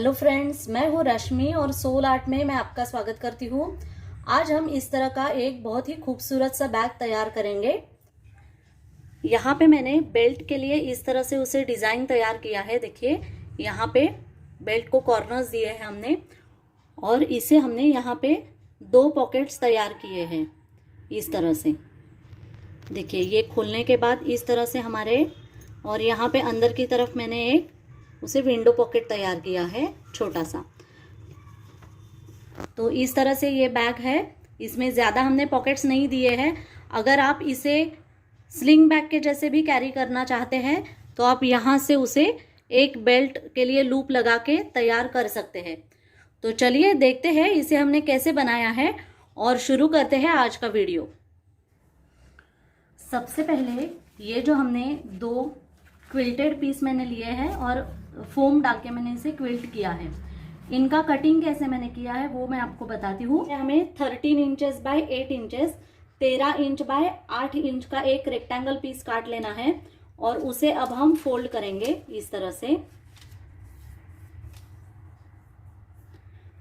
Hello friends, मैं हूँ रश्मि और सोल आर्ट में मैं आपका स्वागत करती हूँ। आज हम इस तरह का एक बहुत ही खूबसूरत सा बैग तैयार करेंगे। यहाँ पे मैंने बेल्ट के लिए इस तरह से उसे डिज़ाइन तैयार किया है। देखिए, यहाँ पे बेल्ट को कॉर्नर्स दिए हैं हमने और इसे हमने यहाँ पे 2 पॉकेट्स तैयार किए हैं इस तरह से। देखिए, ये खोलने के बाद इस तरह से हमारे, और यहाँ पे अंदर की तरफ मैंने एक उसे विंडो पॉकेट तैयार किया है छोटा सा। तो इस तरह से ये बैग है। इसमें ज़्यादा हमने पॉकेट्स नहीं दिए हैं। अगर आप इसे स्लिंग बैग के जैसे भी कैरी करना चाहते हैं तो आप यहाँ से उसे एक बेल्ट के लिए लूप लगा के तैयार कर सकते हैं। तो चलिए देखते हैं इसे हमने कैसे बनाया है और शुरू करते हैं आज का वीडियो। सबसे पहले ये जो हमने 2 क्विल्टेड पीस मैंने लिए हैं और फोम डाल के मैंने इसे क्विल्ट किया है। इनका कटिंग कैसे मैंने किया है वो मैं आपको बताती हूँ। हमें 13 inches bye 8 inches 13 inch by 8 inch का एक रेक्टेंगल पीस काट लेना है और उसे अब हम फोल्ड करेंगे इस तरह से।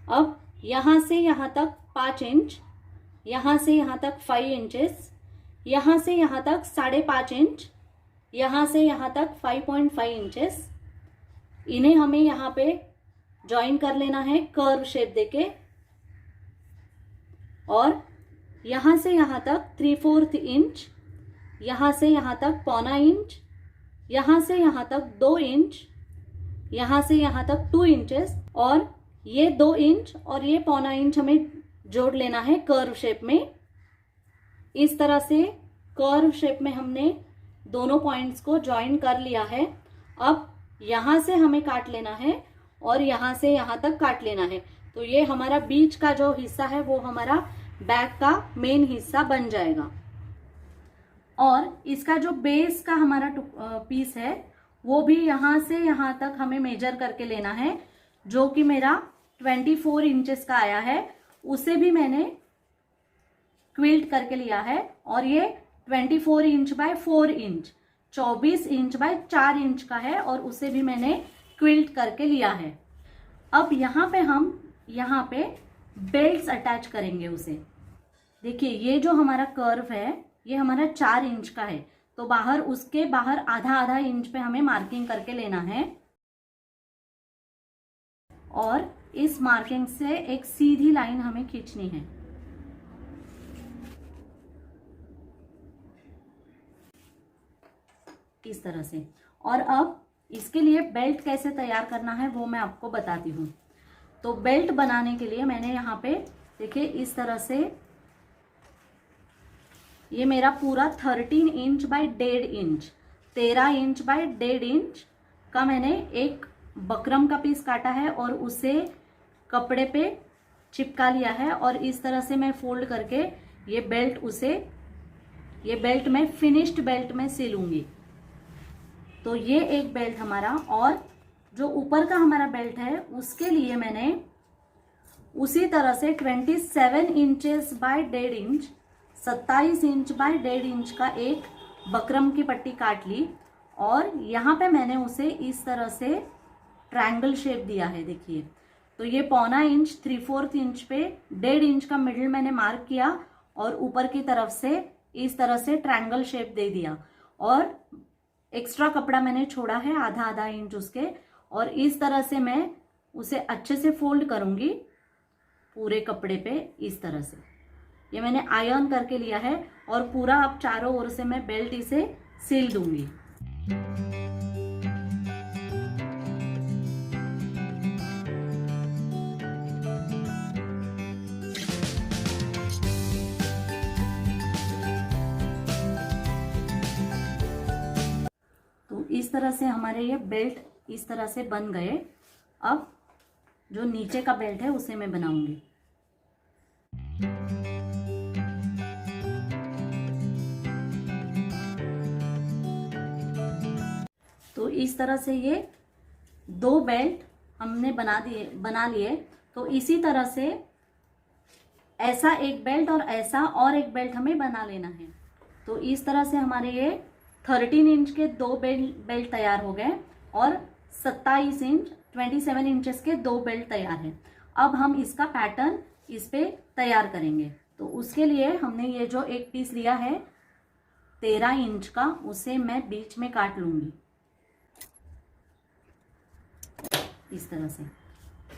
अब यहां से यहां तक 5 इंच, यहां से यहां तक 5 इंचेस, यहां से यहां तक 5.5 इंच, यहां से यहां तक 5.5 इंचेस, इन्हें हमें यहाँ पे ज्वाइन कर लेना है कर्व शेप देके। और यहां से यहां तक 3/4 इंच, यहां से यहां तक 1.25 इंच, यहां से यहां तक 2 इंच, यहां से यहां तक 2 इंचेस, और ये 2 इंच और ये 1.25 इंच हमें जोड़ लेना है कर्व शेप में। इस तरह से कर्व शेप में हमने दोनों पॉइंट्स को ज्वाइन कर लिया है। अब यहां से हमें काट लेना है और यहां से यहां तक काट लेना है। तो ये हमारा बीच का जो हिस्सा है वो हमारा बैग का मेन हिस्सा बन जाएगा। और इसका जो बेस का हमारा पीस है वो भी यहां से यहां तक हमें मेजर करके लेना है, जो कि मेरा 24 इंचेस का आया है। उसे भी मैंने क्विल्ट करके लिया है और ये 24 inch by 4 inch 24 inch by 4 inch का है और उसे भी मैंने क्विल्ट करके लिया है। अब यहाँ पे हम यहाँ पे बेल्ट्स अटैच करेंगे उसे। देखिए, ये जो हमारा कर्व है ये हमारा 4 इंच का है, तो उसके बाहर आधा आधा इंच पे हमें मार्किंग करके लेना है और इस मार्किंग से एक सीधी लाइन हमें खींचनी है। इस तरह से। और अब इसके लिए बेल्ट कैसे तैयार करना है वो मैं आपको बताती हूँ। तो बेल्ट बनाने के लिए मैंने यहाँ पे देखिए इस तरह से, ये मेरा पूरा 13 inch by 1.5 inch 13 inch by 1.5 inch का मैंने एक बकरम का पीस काटा है और उसे कपड़े पे चिपका लिया है। और इस तरह से मैं फोल्ड करके ये बेल्ट मैं फिनिश्ड बेल्ट में सिलूंगी। तो ये एक बेल्ट हमारा, और जो ऊपर का हमारा बेल्ट है उसके लिए मैंने उसी तरह से 27 inches bye 1.5 inch 27 inch by 1.5 inch का एक बकरम की पट्टी काट ली और यहाँ पे मैंने उसे इस तरह से ट्रायंगल शेप दिया है। देखिए, तो ये 1.25 इंच 3/4 इंच पे 1.5 इंच का मिडिल मैंने मार्क किया और ऊपर की तरफ से इस तरह से ट्रायंगल शेप दे दिया और एक्स्ट्रा कपड़ा मैंने छोड़ा है आधा आधा इंच उसके। और इस तरह से मैं उसे अच्छे से फोल्ड करूंगी पूरे कपड़े पे इस तरह से। ये मैंने आयरन करके लिया है और पूरा अब चारों ओर से मैं बेल्ट इसे सिल दूंगी। तो इस तरह से हमारे ये बेल्ट इस तरह से बन गए। अब जो नीचे का बेल्ट है उसे मैं बनाऊंगी। तो इस तरह से ये 2 बेल्ट हमने बना लिए। तो इसी तरह से ऐसा एक बेल्ट और ऐसा और एक बेल्ट हमें बना लेना है। तो इस तरह से हमारे ये 13 इंच के 2 बेल्ट तैयार हो गए और 27 इंच 27 इंचेस के 2 बेल्ट तैयार है। अब हम इसका पैटर्न इस पे तैयार करेंगे। तो उसके लिए हमने ये जो एक पीस लिया है 13 इंच का, उसे मैं बीच में काट लूंगी इस तरह से,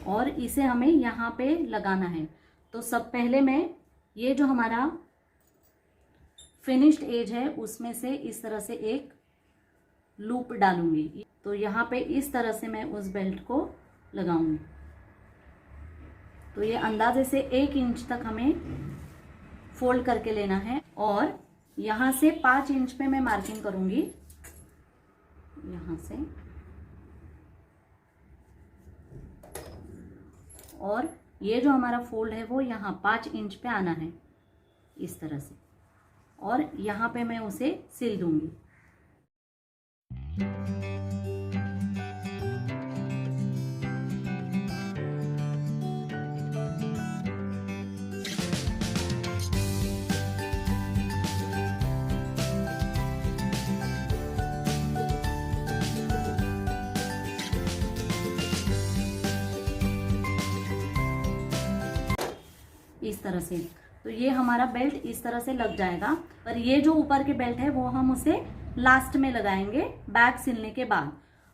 और इसे हमें यहाँ पे लगाना है। तो सब पहले मैं ये जो हमारा फिनिश्ड एज है उसमें से इस तरह से एक लूप डालूंगी। तो यहाँ पे इस तरह से मैं उस बेल्ट को लगाऊंगी। तो ये अंदाजे से 1 इंच तक हमें फोल्ड करके लेना है, और यहाँ से 5 इंच पे मैं मार्किंग करूंगी। यहाँ से, और ये जो हमारा फोल्ड है वो यहाँ 5 इंच पे आना है इस तरह से, और यहाँ पे मैं उसे सिल दूंगी। इस तरह से, तो ये हमारा बेल्ट इस तरह से लग जाएगा। पर ये जो ऊपर के बेल्ट है वो हम उसे लास्ट में लगाएंगे बैक सिलने के बाद।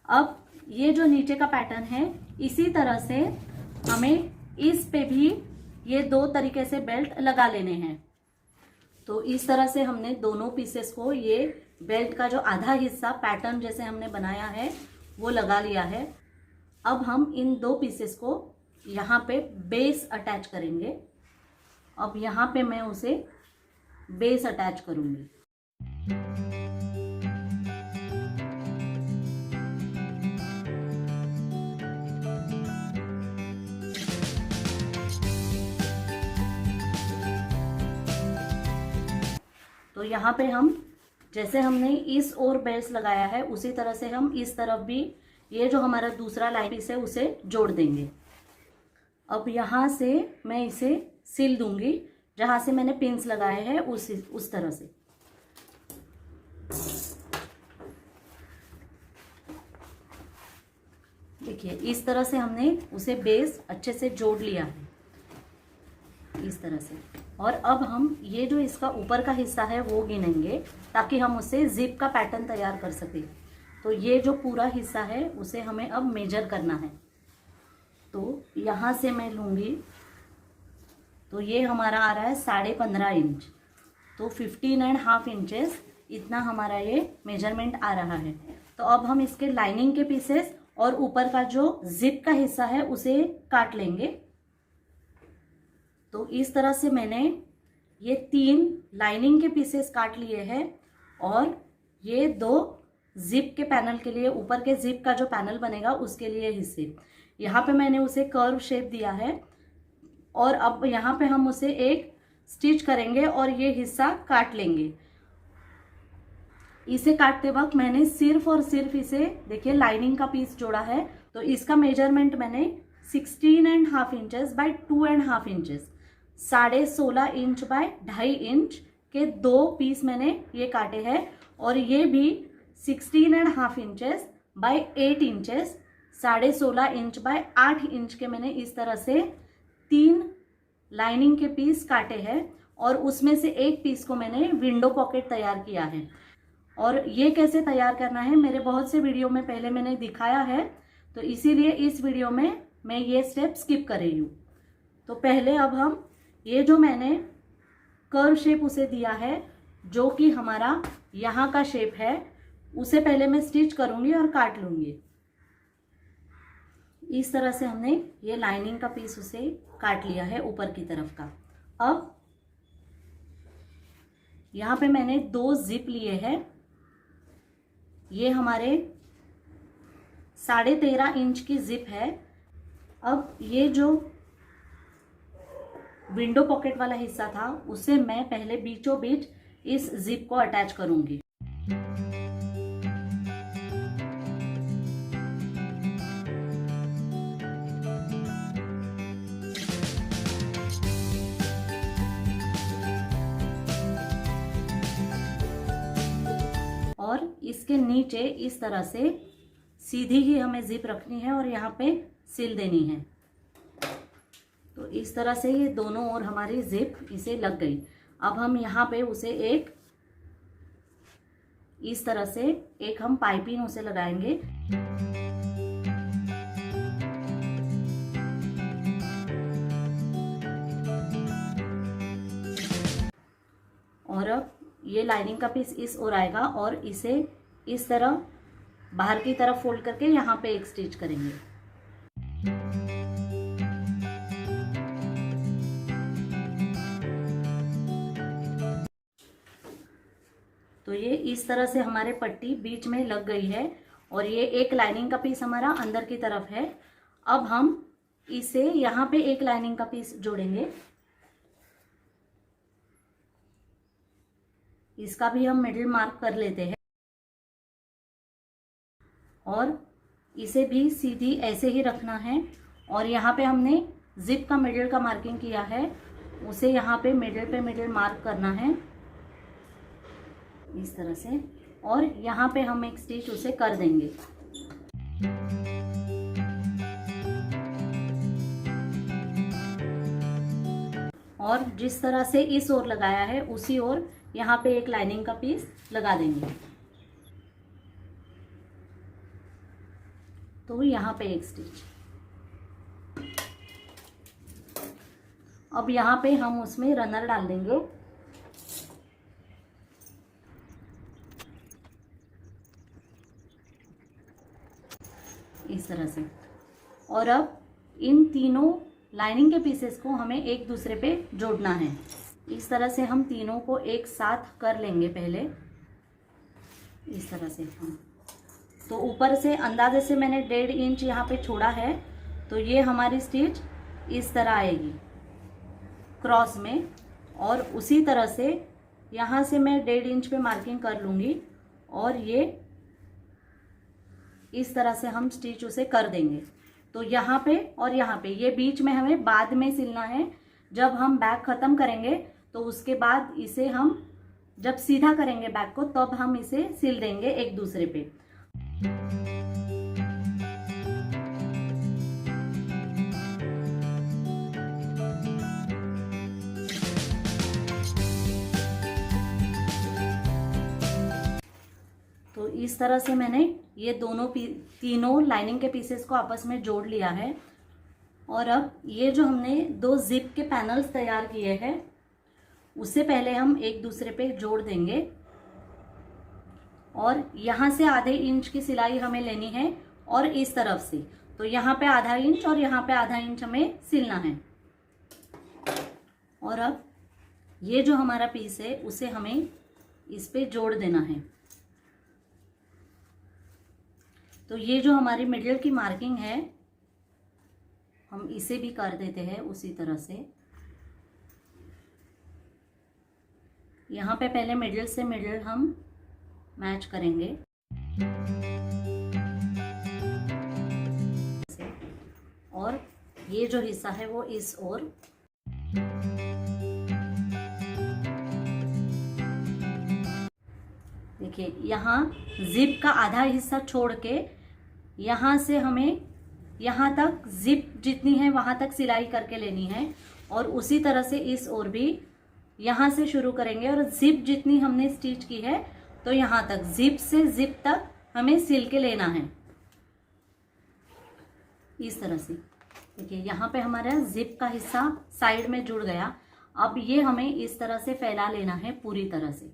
अब ये जो नीचे का पैटर्न है इसी तरह से हमें इस पे भी ये 2 तरीके से बेल्ट लगा लेने हैं। तो इस तरह से हमने दोनों पीसेस को, ये बेल्ट का जो आधा हिस्सा पैटर्न जैसे हमने बनाया है वो लगा लिया है। अब हम इन 2 पीसेस को यहाँ पे बेस अटैच करेंगे। अब यहाँ पे मैं उसे बेस अटैच करूंगी। तो यहाँ पे हम, जैसे हमने इस ओर बेस लगाया है उसी तरह से हम इस तरफ भी ये जो हमारा दूसरा लाइन पीस है उसे जोड़ देंगे। अब यहाँ से मैं इसे सिल दूंगी, जहां से मैंने पिंस लगाए हैं उस तरह से। देखिए इस तरह से हमने उसे बेस अच्छे से जोड़ लिया है इस तरह से। और अब हम ये जो इसका ऊपर का हिस्सा है वो गिनेंगे ताकि हम उसे जिप का पैटर्न तैयार कर सकें। तो ये जो पूरा हिस्सा है उसे हमें अब मेजर करना है। तो यहाँ से मैं लूँगी, तो ये हमारा आ रहा है 15.5 इंच। तो 15.5 इंचेस इतना हमारा ये मेजरमेंट आ रहा है। तो अब हम इसके लाइनिंग के पीसेस और ऊपर का जो जिप का हिस्सा है उसे काट लेंगे। तो इस तरह से मैंने ये 3 लाइनिंग के पीसेस काट लिए हैं, और ये 2 जिप के पैनल के लिए, ऊपर के जिप का जो पैनल बनेगा उसके लिए हिस्से। यहाँ पे मैंने उसे कर्व शेप दिया है, और अब यहाँ पे हम उसे एक स्टिच करेंगे और ये हिस्सा काट लेंगे। इसे काटते वक्त मैंने सिर्फ और सिर्फ इसे, देखिए लाइनिंग का पीस जोड़ा है। तो इसका मेजरमेंट मैंने 16.5 inches bye 2.5 inches, 16.5 inch by 2.5 inch के 2 पीस मैंने ये काटे हैं। और ये भी 16.5 inches bye 8 inches, 16.5 inch by 8 inch के मैंने इस तरह से 3 लाइनिंग के पीस काटे हैं। और उसमें से एक पीस को मैंने विंडो पॉकेट तैयार किया है। और ये कैसे तैयार करना है मेरे बहुत से वीडियो में पहले मैंने दिखाया है, तो इसीलिए इस वीडियो में मैं ये स्टेप स्किप कर रही हूँ। तो पहले अब हम ये जो मैंने कर्व शेप उसे दिया है, जो कि हमारा यहाँ का शेप है, उसे पहले मैं स्टिच करूँगी और काट लूँगी। इस तरह से हमने ये लाइनिंग का पीस उसे काट लिया है ऊपर की तरफ का। अब यहाँ पे मैंने 2 जिप लिए हैं। ये हमारे 13.5 इंच की जिप है। अब ये जो विंडो पॉकेट वाला हिस्सा था उसे मैं पहले बीचों बीच इस जिप को अटैच करूंगी। और इसके नीचे इस तरह से सीधी ही हमें जिप रखनी है और यहाँ पे सिल देनी है। तो इस तरह से ये दोनों ओर हमारी जिप इसे लग गई। अब हम यहाँ पे उसे एक इस तरह से एक हम पाइपिंग उसे लगाएंगे। और अब ये लाइनिंग का पीस इस ओर आएगा और इसे इस तरह बाहर की तरफ फोल्ड करके यहाँ पे एक स्टिच करेंगे। तो ये इस तरह से हमारे पट्टी बीच में लग गई है और ये एक लाइनिंग का पीस हमारा अंदर की तरफ है। अब हम इसे यहाँ पे एक लाइनिंग का पीस जोड़ेंगे। इसका भी हम मिडिल मार्क कर लेते हैं और इसे भी सीधी ऐसे ही रखना है। और यहाँ पे हमने जिप का मिडिल का मार्किंग किया है, उसे यहाँ पे मिडिल मार्क करना है इस तरह से। और यहाँ पे हम एक स्टिच उसे कर देंगे। और जिस तरह से इस ओर लगाया है उसी ओर यहाँ पे एक लाइनिंग का पीस लगा देंगे। तो यहाँ पे एक स्टिच। अब यहाँ पे हम उसमें रनर डाल देंगे। इस तरह से। और अब इन तीनों लाइनिंग के पीसेस को हमें एक दूसरे पे जोड़ना है। इस तरह से हम तीनों को एक साथ कर लेंगे पहले इस तरह से। तो ऊपर से अंदाजे से मैंने 1.5 इंच यहाँ पे छोड़ा है, तो ये हमारी स्टिच इस तरह आएगी क्रॉस में। और उसी तरह से यहाँ से मैं 1.5 इंच पे मार्किंग कर लूँगी और ये इस तरह से हम स्टिच उसे कर देंगे। तो यहाँ पे और यहाँ पे ये बीच में हमें बाद में सिलना है। जब हम बैक ख़त्म करेंगे तो उसके बाद इसे हम जब सीधा करेंगे बैक को तब हम इसे सिल देंगे एक दूसरे पे। तो इस तरह से मैंने ये तीनों लाइनिंग के पीसेस को आपस में जोड़ लिया है। और अब ये जो हमने 2 जिप के पैनल्स तैयार किए हैं उसे पहले हम एक दूसरे पे जोड़ देंगे। और यहाँ से आधे इंच की सिलाई हमें लेनी है और इस तरफ से तो यहाँ पे आधा इंच और यहाँ पे आधा इंच हमें सिलना है। और अब ये जो हमारा पीस है उसे हमें इस पे जोड़ देना है। तो ये जो हमारी मिडिल की मार्किंग है हम इसे भी कर देते हैं उसी तरह से। यहाँ पे पहले मिडिल से मिडिल हम मैच करेंगे और ये जो हिस्सा है वो इस ओर। देखिए यहाँ जिप का आधा हिस्सा छोड़ के यहाँ से हमें यहाँ तक जिप जितनी है वहाँ तक सिलाई करके लेनी है। और उसी तरह से इस ओर भी यहाँ से शुरू करेंगे और जिप जितनी हमने स्टिच की है तो यहाँ तक जिप से जिप तक हमें सिल के लेना है इस तरह से। देखिए यहाँ पे हमारा जिप का हिस्सा साइड में जुड़ गया। अब ये हमें इस तरह से फैला लेना है पूरी तरह से।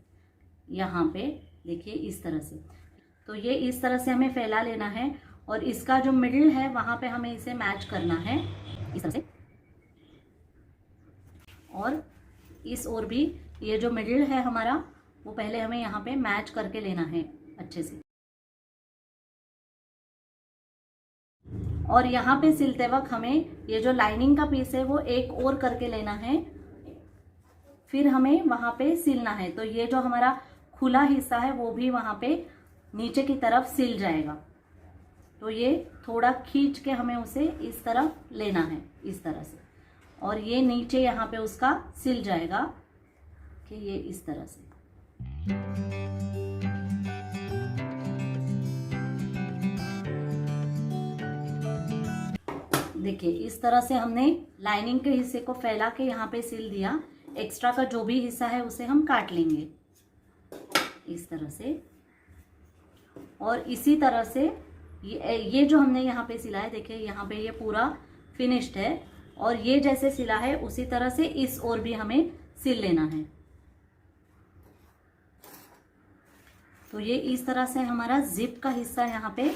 यहाँ पे देखिए इस तरह से। तो ये इस तरह से हमें फैला लेना है और इसका जो मिडिल है वहाँ पे हमें इसे मैच करना है इस तरह से। और इस ओर भी ये जो मिडिल है हमारा वो पहले हमें यहाँ पे मैच करके लेना है अच्छे से। और यहाँ पे सिलते वक्त हमें ये जो लाइनिंग का पीस है वो एक और करके लेना है, फिर हमें वहाँ पे सिलना है। तो ये जो हमारा खुला हिस्सा है वो भी वहाँ पे नीचे की तरफ सिल जाएगा। तो ये थोड़ा खींच के हमें उसे इस तरफ लेना है इस तरह से। और ये नीचे यहाँ पे उसका सिल जाएगा कि ये इस तरह से। देखिए इस तरह से हमने लाइनिंग के हिस्से को फैला के यहाँ पे सिल दिया। एक्स्ट्रा का जो भी हिस्सा है उसे हम काट लेंगे इस तरह से। और इसी तरह से ये जो हमने यहाँ पे सिला है, देखिए यहाँ पे ये पूरा फिनिश्ड है, और ये जैसे सिला है उसी तरह से इस ओर भी हमें सिल लेना है। तो ये इस तरह से हमारा जिप का हिस्सा यहाँ पे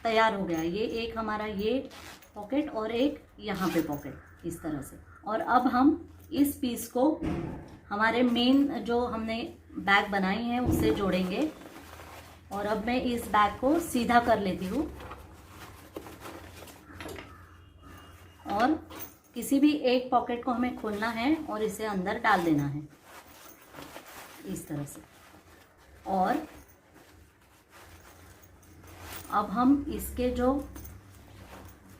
तैयार हो गया। ये एक हमारा ये पॉकेट और एक यहाँ पे पॉकेट इस तरह से। और अब हम इस पीस को हमारे मेन जो हमने बैग बनाई है उससे जोड़ेंगे। और अब मैं इस बैग को सीधा कर लेती हूँ और किसी भी एक पॉकेट को हमें खोलना है और इसे अंदर डाल देना है इस तरह से। और अब हम इसके जो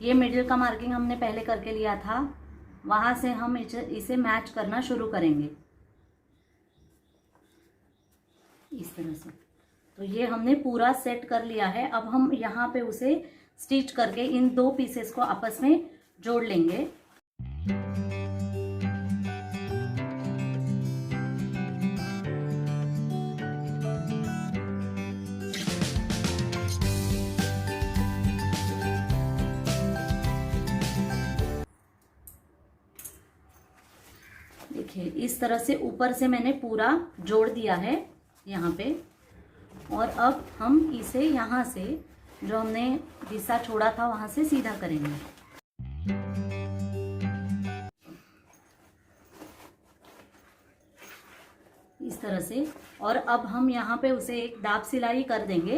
ये मिडिल का मार्किंग हमने पहले करके लिया था वहां से हम इसे मैच करना शुरू करेंगे इस तरह से। तो ये हमने पूरा सेट कर लिया है। अब हम यहाँ पे उसे स्टिच करके इन दो पीसेस को आपस में जोड़ लेंगे। देखिए इस तरह से ऊपर से मैंने पूरा जोड़ दिया है यहाँ पे। और अब हम इसे यहाँ से जो हमने हिस्सा छोड़ा था वहां से सीधा करेंगे इस तरह से। और अब हम यहाँ पे उसे एक दाब सिलाई कर देंगे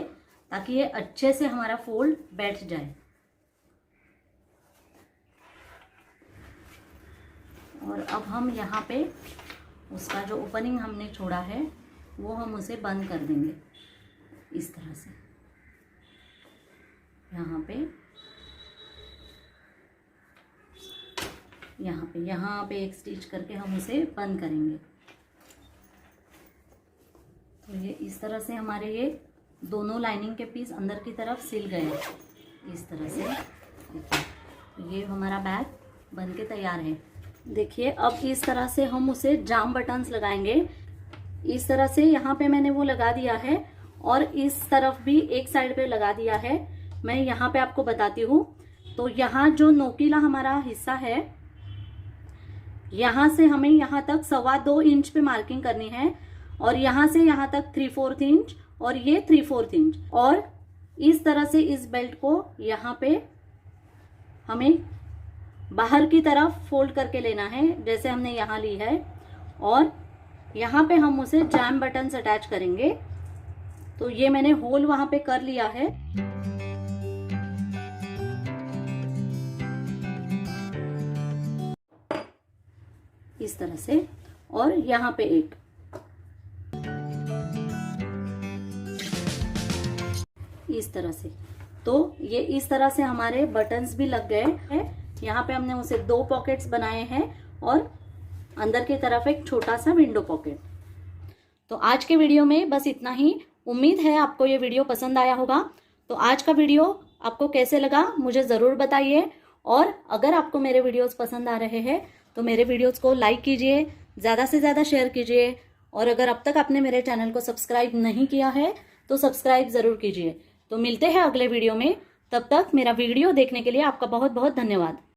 ताकि ये अच्छे से हमारा फोल्ड बैठ जाए। और अब हम यहाँ पे उसका जो ओपनिंग हमने छोड़ा है वो हम उसे बंद कर देंगे इस तरह से। यहाँ पे एक स्टिच करके हम उसे बंद करेंगे। तो ये इस तरह से हमारे ये दोनों लाइनिंग के पीस अंदर की तरफ सिल गए इस तरह से। तो ये हमारा बैग बन के तैयार है। देखिए अब इस तरह से हम उसे जाम बटन्स लगाएंगे। इस तरह से यहाँ पे मैंने वो लगा दिया है और इस तरफ भी एक साइड पे लगा दिया है। मैं यहाँ पे आपको बताती हूँ। तो यहाँ जो नोकीला हमारा हिस्सा है यहाँ से हमें यहाँ तक 2.25 इंच पे मार्किंग करनी है और यहाँ से यहाँ तक 3/4 इंच और ये 3/4 इंच। और इस तरह से इस बेल्ट को यहाँ पे हमें बाहर की तरफ फोल्ड करके लेना है जैसे हमने यहाँ ली है। और यहाँ पे हम उसे जैम बटन्स अटैच करेंगे। तो ये मैंने होल वहां पे कर लिया है। इस तरह से। और यहाँ पे एक इस तरह से। तो ये इस तरह से हमारे बटन्स भी लग गए हैं। यहाँ पे हमने उसे 2 पॉकेट्स बनाए हैं और अंदर की तरफ एक छोटा सा विंडो पॉकेट। तो आज के वीडियो में बस इतना ही। उम्मीद है आपको ये वीडियो पसंद आया होगा। तो आज का वीडियो आपको कैसे लगा मुझे ज़रूर बताइए। और अगर आपको मेरे वीडियोस पसंद आ रहे हैं तो मेरे वीडियोस को लाइक कीजिए, ज़्यादा से ज़्यादा शेयर कीजिए। और अगर अब तक आपने मेरे चैनल को सब्सक्राइब नहीं किया है तो सब्सक्राइब ज़रूर कीजिए। तो मिलते हैं अगले वीडियो में। तब तक मेरा वीडियो देखने के लिए आपका बहुत बहुत धन्यवाद।